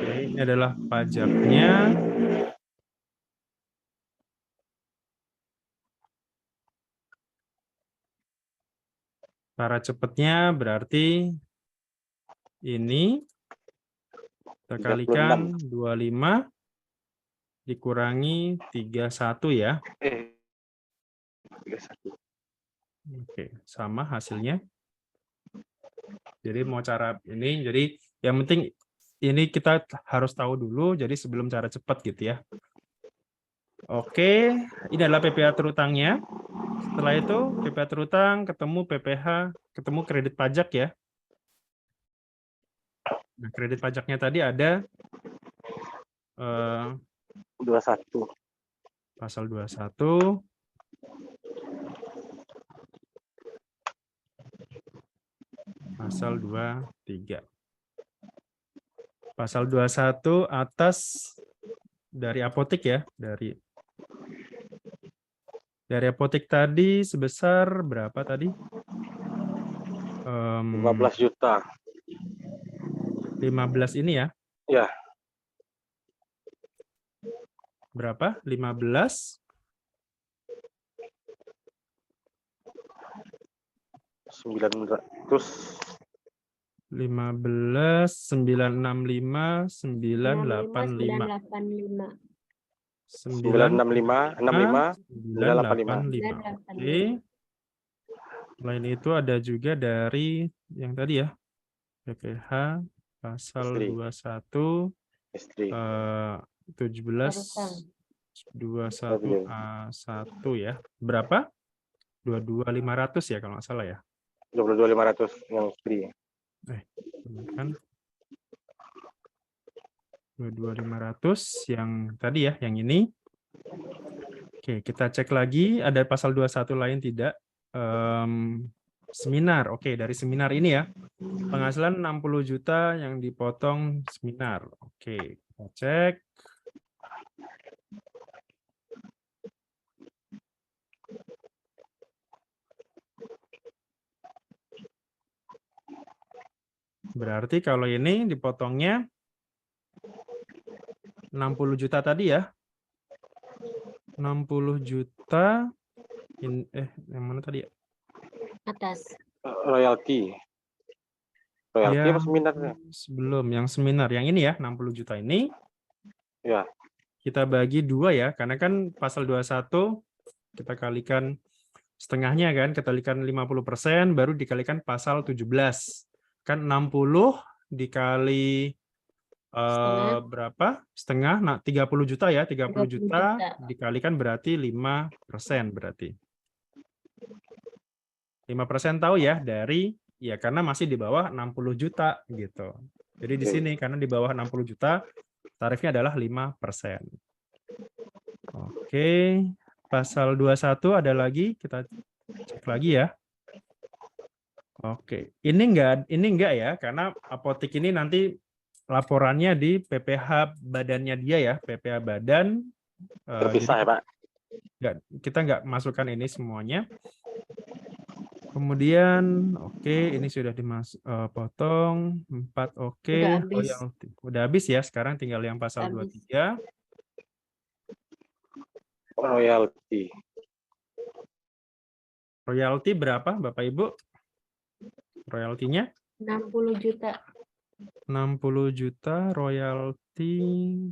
Oke, ini adalah pajaknya. Cara cepatnya berarti ini kita 36. kalikan 25 dikurangi 31 ya. 31. Oke, sama hasilnya. Jadi mau cara ini, jadi yang penting ini kita harus tahu dulu, jadi sebelum cara cepat gitu ya. Oke, ini adalah PPh terutangnya. Setelah itu PPh terutang ketemu PPh, ketemu kredit pajak ya. Nah, kredit pajaknya tadi ada 21. pasal 21. Pasal 23. Pasal 21 atas dari apotek ya, dari apotek tadi sebesar berapa tadi? 15 juta. 15 ini ya? Ya. Berapa? 15? 15, 965, 985. 965, 65, 985. 985. Oke. Selain itu ada juga dari yang tadi ya, PPh pasal Istri. 21 Istri. 17 21A1 ya. Berapa? 22.500 ya kalau nggak salah ya. 22.500 yang istri. Kan 22.500 yang tadi ya, yang ini. Oke, kita cek lagi ada pasal 21 lain tidak. Seminar. Oke, dari seminar ini ya. Penghasilan 60 juta yang dipotong seminar. Oke, kita cek. Berarti kalau ini dipotongnya 60 juta tadi ya. 60 juta yang mana tadi ya? Atas. Royalti. Royalti apa seminarnya? Sebelum yang seminar yang ini ya, 60 juta ini. Ya. Kita bagi 2 ya, karena kan pasal 21 kita kalikan setengahnya kan, kita kalikan 50% baru dikalikan pasal 17. Kan 60 dikali berapa? Setengah, nah 30 juta ya, 30 juta dikalikan berarti 5% berarti. 5% tahu ya dari, ya karena masih di bawah 60 juta gitu. Jadi di sini karena di bawah 60 juta, tarifnya adalah 5%. Oke, pasal 21 ada lagi, kita cek lagi ya. Oke, ini enggak ya, karena apotek ini nanti laporannya di PPh badannya dia ya, PPh badan. Terpisah ya Pak? Kita nggak masukkan ini semuanya. Kemudian, oke, ini sudah potong 4, oke. Udah habis ya, sekarang tinggal yang pasal 23. Royalti. Royalti berapa Bapak Ibu? Royaltinya? 60 juta. 60 juta royalti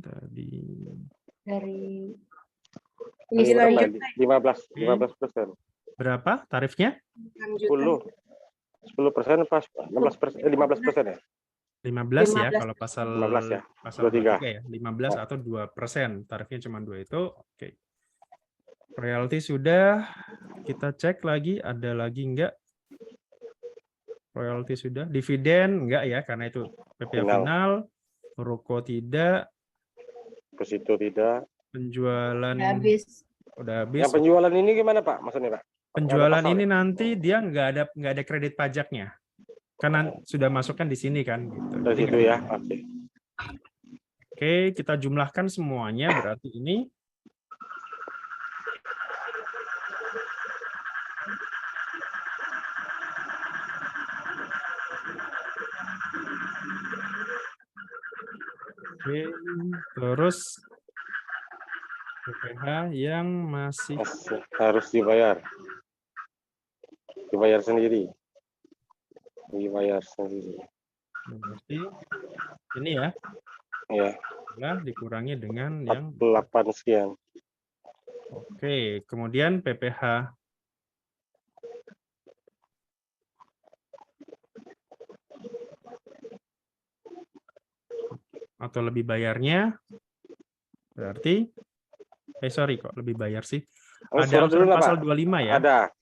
tadi. Dari 15%. Berapa tarifnya? 10% pas 16%, 15% ya? 15 ya kalau pasal 15 ya. pasal 23 ya, 15 atau 2%, tarifnya cuma 2 itu. Oke. Royalti sudah, kita cek lagi ada lagi enggak? Royalti sudah, dividen enggak ya karena itu PPh final, roko tidak, deposito tidak, penjualan udah habis. Yang penjualan ini gimana Pak? Maksudnya Pak? Penjualan ini nanti dia nggak ada kredit pajaknya. Karena sudah masukkan di sini kan gitu. Dari situ ya. Oke. Oke, kita jumlahkan semuanya berarti ini Oke, terus PPh yang masih Harus dibayar sendiri. berarti ini ya, Ya, lah dikurangi dengan yang 48 sekian. oke, kemudian PPh atau lebih bayarnya berarti sorry kok lebih bayar sih. Ada Angsuran dulu angsuran nggak, pasal Pak? 25 ya.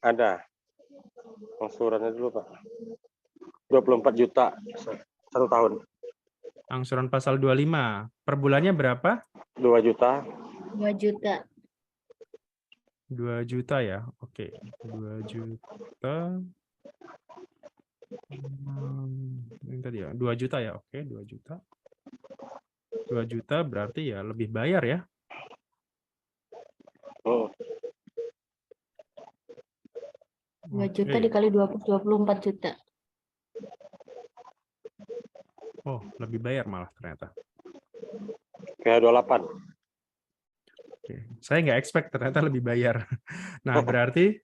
Ada. Angsurannya dulu, Pak. 24 juta 1 tahun. Angsuran pasal 25. Per bulannya berapa? 2 juta. 2 juta. 2 juta ya. Oke, 2 juta. Ini tadi ya, 2 juta ya. Oke, 2 juta. 2 juta berarti ya lebih bayar ya. Oh, 2 juta Oke. dikali 24 juta. Oh, lebih bayar malah ternyata. kayak 28. Oke. Saya nggak expect ternyata lebih bayar. Nah, berarti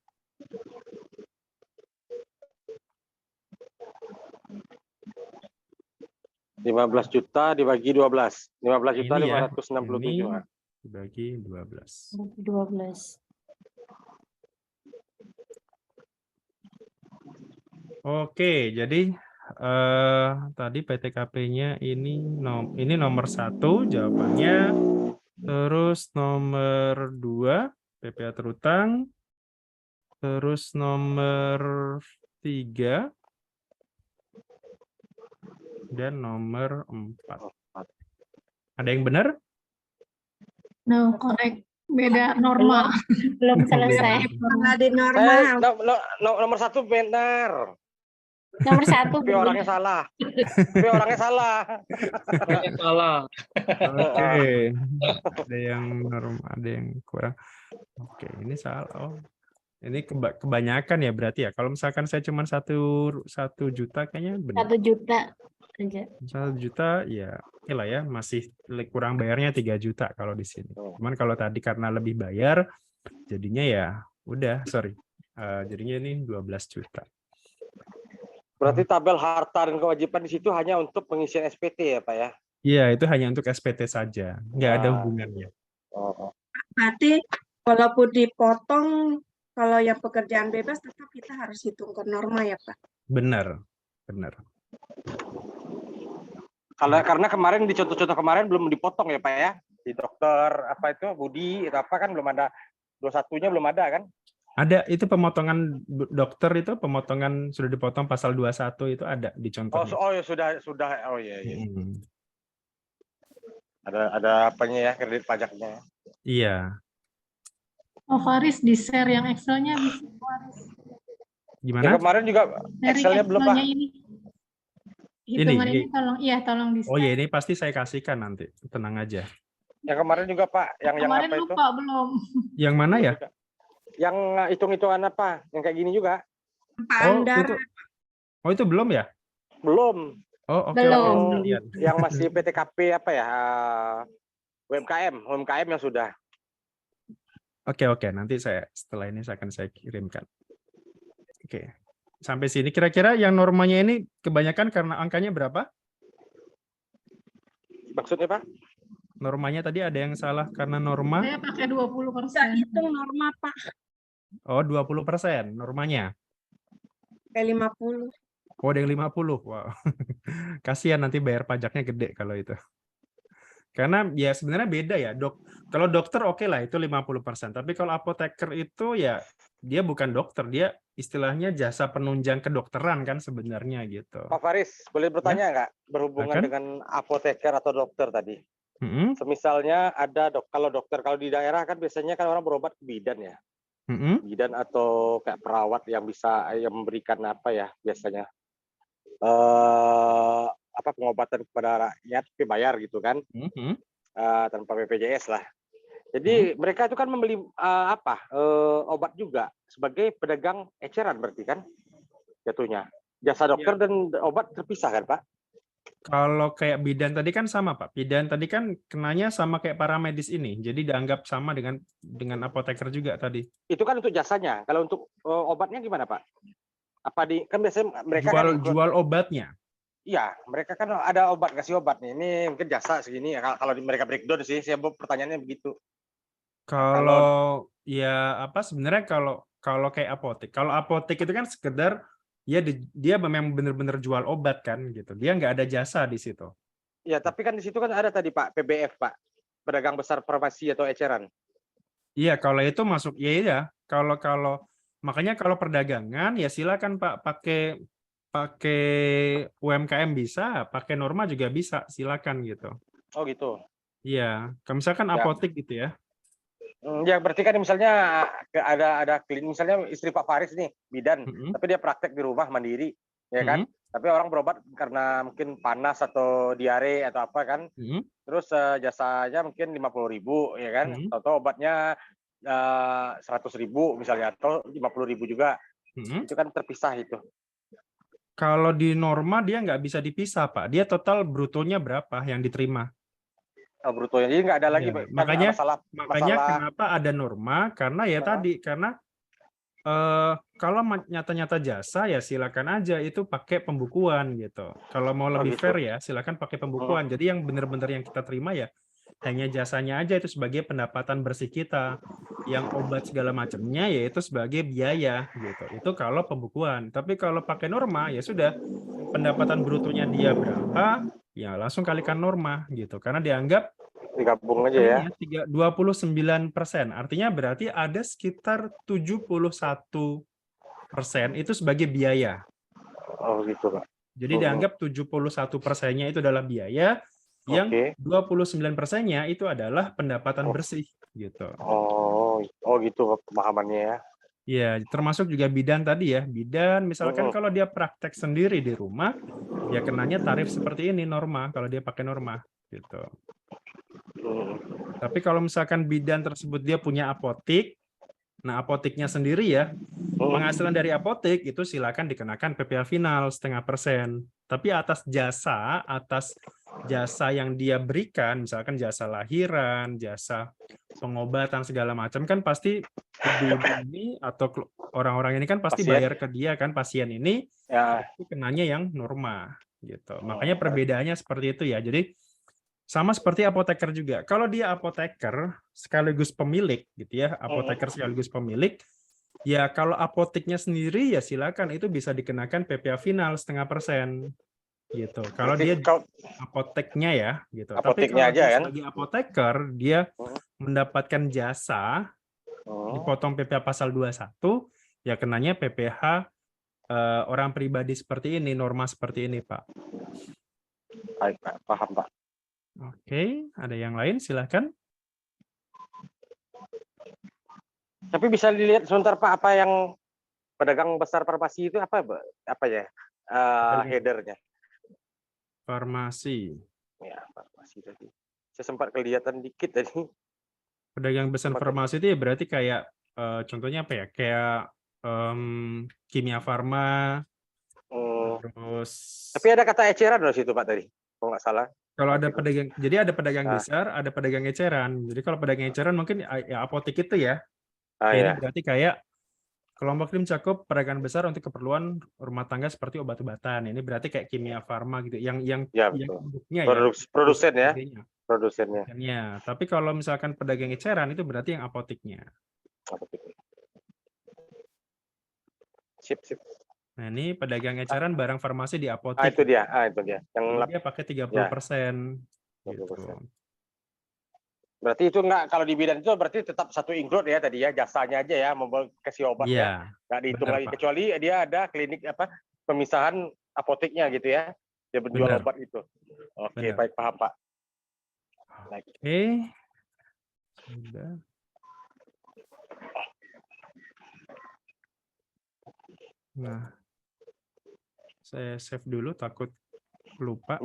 15 juta dibagi 12. 15 juta ini ya, 567. ini Pak. dibagi 12. 12. Oke, jadi tadi PTKP-nya ini nomor 1 jawabannya, terus nomor 2 PPh terutang, terus nomor 3 dan nomor 4. Ada yang benar? No, correct. Beda norma. Belum selesai. Di norma. Nomor 1 benar. Nomor 1 Tapi orangnya salah. Oke. Ada yang normal, ada yang kurang. Oke, ini salah. Oh. Ini kebanyakan ya berarti ya. Kalau misalkan saya cuma 1 juta kayaknya benar. 1 juta aja. 1 juta ya oke lah ya, masih kurang bayarnya 3 juta kalau di sini. Cuman kalau tadi karena lebih bayar jadinya ya udah jadinya ini 12 juta. Berarti tabel harta dan kewajiban di situ hanya untuk pengisian SPT ya, Pak ya? Iya, itu hanya untuk SPT saja, nggak ada hubungannya. Oh. Berarti walaupun dipotong, kalau yang pekerjaan bebas tetap kita harus hitung ke norma ya, Pak? Benar. Karena kemarin di contoh-contoh kemarin belum dipotong ya, Pak ya? Di dokter apa itu Budi itu apa kan belum ada, 21-nya belum ada kan? Ada itu pemotongan dokter, itu pemotongan sudah dipotong pasal 21 itu ada di contohnya. Oh ya sudah. Oh iya. Ada apanya ya, kredit pajaknya. Iya. Oh, Faris di-share yang Excel-nya bisa, Faris. Gimana? Ya, kemarin juga Excel-nya belum, Pak. Hitungan ini tolong di-share. Oh ya, ini pasti saya kasihkan nanti. Tenang aja. Yang kemarin juga, Pak, yang Kemarin apa itu? lupa belum. Yang mana ya? Yang hitung-hitungan apa? Yang kayak gini juga? Itu belum ya? Belum. Oh, oke. Belum. Yang masih PTKP apa ya? UMKM yang sudah. Oke. Nanti setelah ini akan saya kirimkan. Oke. Sampai sini kira-kira yang normanya ini kebanyakan karena angkanya berapa? Maksudnya, Pak? Normanya tadi ada yang salah karena norma? Saya pakai 20%. Bisa hitung norma, Pak. Oh, 20% normanya. Kayak 50. Oh, ada yang 50. Wow. Kasihan nanti bayar pajaknya gede kalau itu. Karena ya sebenarnya beda ya, Kalau dokter oke lah itu 50%, tapi kalau apoteker itu ya dia bukan dokter, dia istilahnya jasa penunjang kedokteran kan sebenarnya gitu. Pak Faris, boleh bertanya nggak berhubungan dengan apoteker atau dokter tadi? Semisalnya ada kalau di daerah kan biasanya kan orang berobat ke bidan ya. Bidan atau kayak perawat yang bisa memberikan apa ya biasanya pengobatan kepada rakyat tapi bayar gitu kan, tanpa BPJS lah. Jadi mereka itu kan membeli obat juga sebagai pedagang eceran berarti kan jatuhnya. Jasa dokter dan obat terpisah kan, Pak? Kalau kayak bidan tadi kan sama, Pak. Bidan tadi kan kenanya sama kayak paramedis ini. Jadi dianggap sama dengan apoteker juga tadi. Itu kan untuk jasanya. Kalau untuk obatnya gimana, Pak? Apa kan biasanya mereka kan Jual obatnya. iya, mereka kan ada obat, kasih obat nih. Ini mungkin jasa segini ya. Kalau mereka breakdown sih, saya pertanyaannya begitu. Kalau ya apa sebenarnya kalau kayak apotek. Kalau apotek itu kan sekedar dia memang benar-benar jual obat kan gitu. Dia nggak ada jasa di situ. Ya, tapi kan di situ kan ada tadi Pak, PBF Pak, pedagang besar farmasi atau eceran. Iya, kalau itu masuk ya. Kalau makanya kalau perdagangan ya silakan Pak pakai UMKM bisa, pakai norma juga bisa, silakan gitu. Oh gitu. Iya, kalau misalkan Ya. apotek gitu ya. Ya berarti kan misalnya ada klinik, misalnya istri Pak Faris nih bidan, tapi dia praktek di rumah mandiri, ya kan? Tapi orang berobat karena mungkin panas atau diare atau apa kan, terus jasanya mungkin 50.000, ya kan? Atau obatnya 100.000 misalnya atau 50.000 juga, itu kan terpisah itu. Kalau di norma dia nggak bisa dipisah Pak, dia total brutonya berapa yang diterima. Brutonya, jadi nggak ada lagi Ya, kan makanya kenapa ada norma, karena ya tadi karena kalau nyata-nyata jasa ya silakan aja itu pakai pembukuan gitu. Kalau mau lebih gitu. fair ya silakan pakai pembukuan. Jadi yang benar-benar yang kita terima ya hanya jasanya aja itu sebagai pendapatan bersih kita. Yang obat segala macamnya ya itu sebagai biaya gitu. Itu kalau pembukuan. Tapi kalau pakai norma ya sudah pendapatan brutonya dia berapa ya langsung kalikan norma gitu. Karena dianggap digabung aja ya. 29%. Artinya berarti ada sekitar 71% itu sebagai biaya. Oh gitu Pak. Jadi dianggap 71%-nya itu adalah biaya, yang 29%-nya itu adalah pendapatan bersih gitu. Oh gitu pemahamannya ya. Ya, termasuk juga bidan tadi ya. Bidan misalkan kalau dia praktek sendiri di rumah, ya kenanya tarif seperti ini norma kalau dia pakai norma gitu. Tapi kalau misalkan bidan tersebut dia punya apotik, nah apotiknya sendiri ya, penghasilan dari apotik itu silakan dikenakan PPh final 0,5%. Tapi atas jasa yang dia berikan, misalkan jasa lahiran, jasa pengobatan segala macam kan pasti ibu-ibu ini atau orang-orang ini kan pasti bayar ke dia kan, pasien ini ya. Itu kenanya yang norma gitu. Makanya perbedaannya seperti itu ya. Jadi sama seperti apoteker juga. Kalau dia apoteker sekaligus pemilik gitu ya, apoteker sekaligus pemilik, ya kalau apoteknya sendiri ya silakan itu bisa dikenakan PPh final 0,5% gitu. Kalau dia apoteknya ya gitu. Tapi Apoteknya kalau aja dia kan? sebagai apoteker dia mendapatkan jasa dipotong PPh pasal 21 ya kenanya PPh orang pribadi seperti ini, norma seperti ini, Pak. Baik, Pak. Paham, Pak. Oke, ada yang lain silakan. Tapi bisa dilihat sebentar Pak, apa yang pedagang besar farmasi itu apa ya headernya? Farmasi. Ya, farmasi tadi. Saya sempat kelihatan dikit tadi. Pedagang besar farmasi itu ya berarti kayak contohnya apa ya? Kayak Kimia Farma. Terus. Tapi ada kata eceran di situ Pak tadi, kalau nggak salah. Kalau ada pedagang, jadi ada pedagang besar, ada pedagang eceran. Jadi kalau pedagang eceran mungkin ya apotek itu ya. Ini berarti kayak kelompok ini mencakup pedagang besar untuk keperluan rumah tangga seperti obat-obatan. Ini berarti kayak Kimia Farma gitu. Yang produknya ya. Produsen ya. Produsennya. Ya, tapi kalau misalkan pedagang eceran itu berarti yang apoteknya. Sip. Nah, ini pedagang eceran barang farmasi di apotek. Itu dia. Itu dia. Yang dia pakai 30%. Gitu. Berarti itu enggak, kalau di bidan itu berarti tetap satu include ya tadi ya, jasanya aja ya, mau kasih obat ya. Enggak dihitung lagi, kecuali dia ada klinik pemisahan apoteknya gitu ya. Dia menjual obat itu. Oke, baik, paham Pak. Oke. Sudah. Nah, saya save dulu takut lupa.